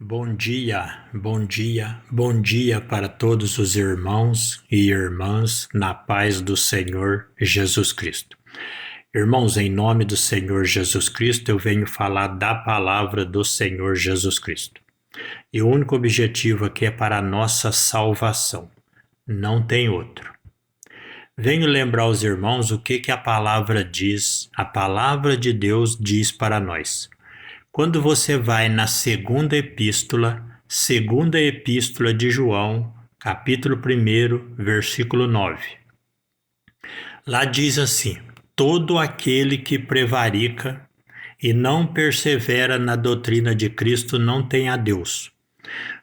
Bom dia, bom dia para todos os irmãos e irmãs na paz do Senhor Jesus Cristo. Irmãos, em nome do Senhor Jesus Cristo, eu venho falar da palavra do Senhor Jesus Cristo. E o único objetivo aqui é para a nossa salvação, não tem outro. Venho lembrar aos irmãos o que a palavra diz, a palavra de Deus diz para nós. Quando você vai na segunda epístola de João, capítulo 1, versículo 9. Lá diz assim: todo aquele que prevarica e não persevera na doutrina de Cristo não tem a Deus.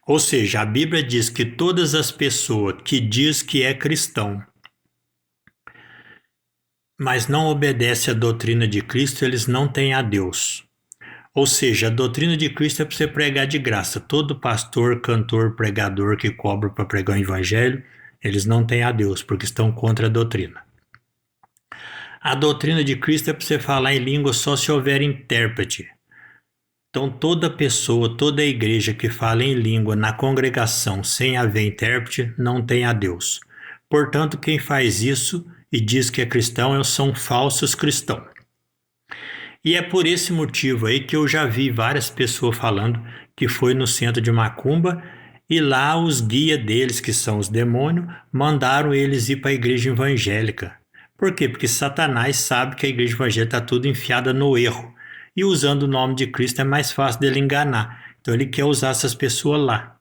Ou seja, a Bíblia diz que todas as pessoas que diz que é cristão, mas não obedece à doutrina de Cristo, eles não têm a Deus. Ou seja, a doutrina de Cristo é para você pregar de graça. Todo pastor, cantor, pregador que cobra para pregar o evangelho, eles não têm a Deus, porque estão contra a doutrina. A doutrina de Cristo é para você falar em língua só se houver intérprete. Então toda pessoa, toda igreja que fala em língua na congregação sem haver intérprete, não tem a Deus. Portanto, quem faz isso e diz que é cristão são falsos cristãos. E é por esse motivo aí que eu já vi várias pessoas falando que foi no centro de Macumba e lá os guias deles, que são os demônios, mandaram eles ir para a igreja evangélica. Por quê? Porque Satanás sabe que a igreja evangélica está tudo enfiada no erro. E usando o nome de Cristo é mais fácil dele enganar. Então ele quer usar essas pessoas lá.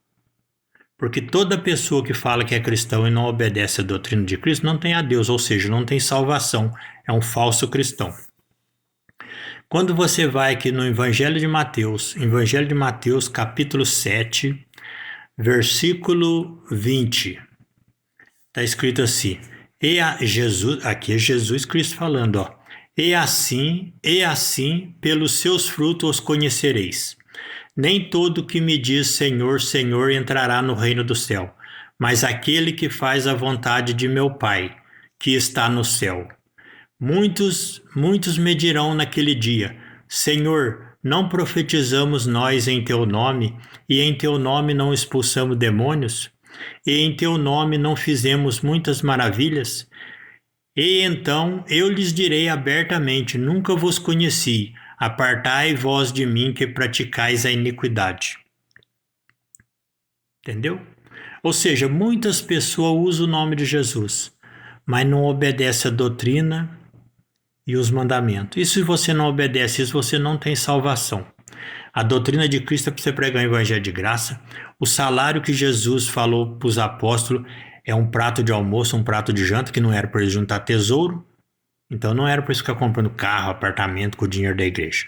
Porque toda pessoa que fala que é cristão e não obedece à doutrina de Cristo não tem a Deus, ou seja, não tem salvação. É um falso cristão. Quando você vai aqui no Evangelho de Mateus, capítulo 7, versículo 20, está escrito assim: aqui é Jesus Cristo falando, ó, e assim, pelos seus frutos os conhecereis. Nem todo que me diz Senhor, Senhor entrará no reino do céu, mas aquele que faz a vontade de meu Pai, que está no céu. Muitos me dirão naquele dia: Senhor, não profetizamos nós em teu nome, e em teu nome não expulsamos demônios? E em teu nome não fizemos muitas maravilhas? E então eu lhes direi abertamente: nunca vos conheci, apartai vós de mim que praticais a iniquidade. Entendeu? Ou seja, muitas pessoas usam o nome de Jesus, mas não obedecem a doutrina e os mandamentos. E se você não obedece isso, você não tem salvação. A doutrina de Cristo é para você pregar o evangelho de graça. O salário que Jesus falou para os apóstolos é um prato de almoço, um prato de janta, que não era para eles juntar tesouro. Então não era para eles ficar comprando carro, apartamento com o dinheiro da igreja.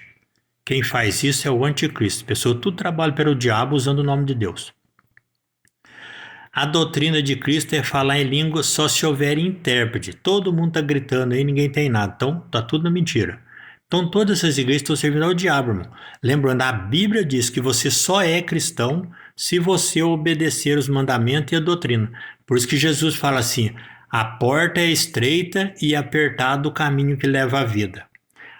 Quem faz isso é o anticristo. A pessoa tudo trabalha pelo diabo usando o nome de Deus. A doutrina de Cristo é falar em língua só se houver intérprete. Todo mundo está gritando aí, ninguém tem nada. Então, tá tudo na mentira. Então, todas essas igrejas estão servindo ao diabo, irmão. Lembrando, a Bíblia diz que você só é cristão se você obedecer os mandamentos e a doutrina. Por isso que Jesus fala assim: a porta é estreita e apertado o caminho que leva à vida.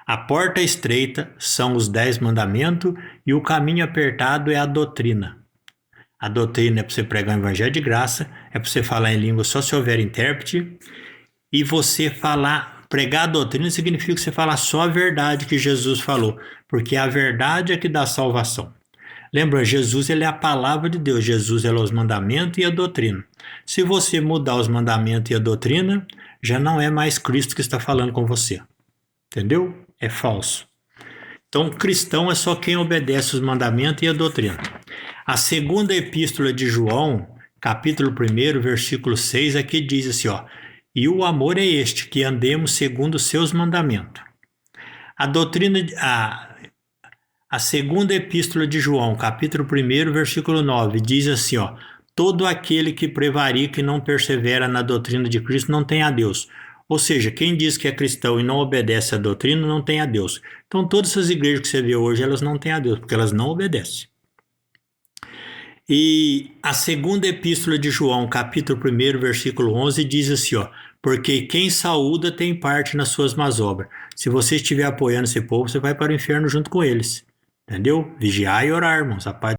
A porta estreita são os 10 mandamentos e o caminho apertado é a doutrina. A doutrina é para você pregar o evangelho de graça, é para você falar em língua só se houver intérprete, e você pregar a doutrina significa que você falar só a verdade que Jesus falou, porque a verdade é que dá salvação. Lembra, Jesus ele é a palavra de Deus, Jesus é os mandamentos e a doutrina. Se você mudar os mandamentos e a doutrina, já não é mais Cristo que está falando com você. Entendeu? É falso. Então, cristão é só quem obedece os mandamentos e a doutrina. A segunda epístola de João, capítulo 1, versículo 6, aqui diz assim, ó: e o amor é este, que andemos segundo os seus mandamentos. A segunda epístola de João, capítulo 1, versículo 9, diz assim, ó: todo aquele que prevarica e não persevera na doutrina de Cristo não tem a Deus. Ou seja, quem diz que é cristão e não obedece à doutrina não tem a Deus. Então todas essas igrejas que você vê hoje, elas não têm a Deus, porque elas não obedecem. E a segunda epístola de João, capítulo 1, versículo 11, diz assim, ó: porque quem saúda tem parte nas suas más obras. Se você estiver apoiando esse povo, você vai para o inferno junto com eles. Entendeu? Vigiar e orar, irmãos. A paz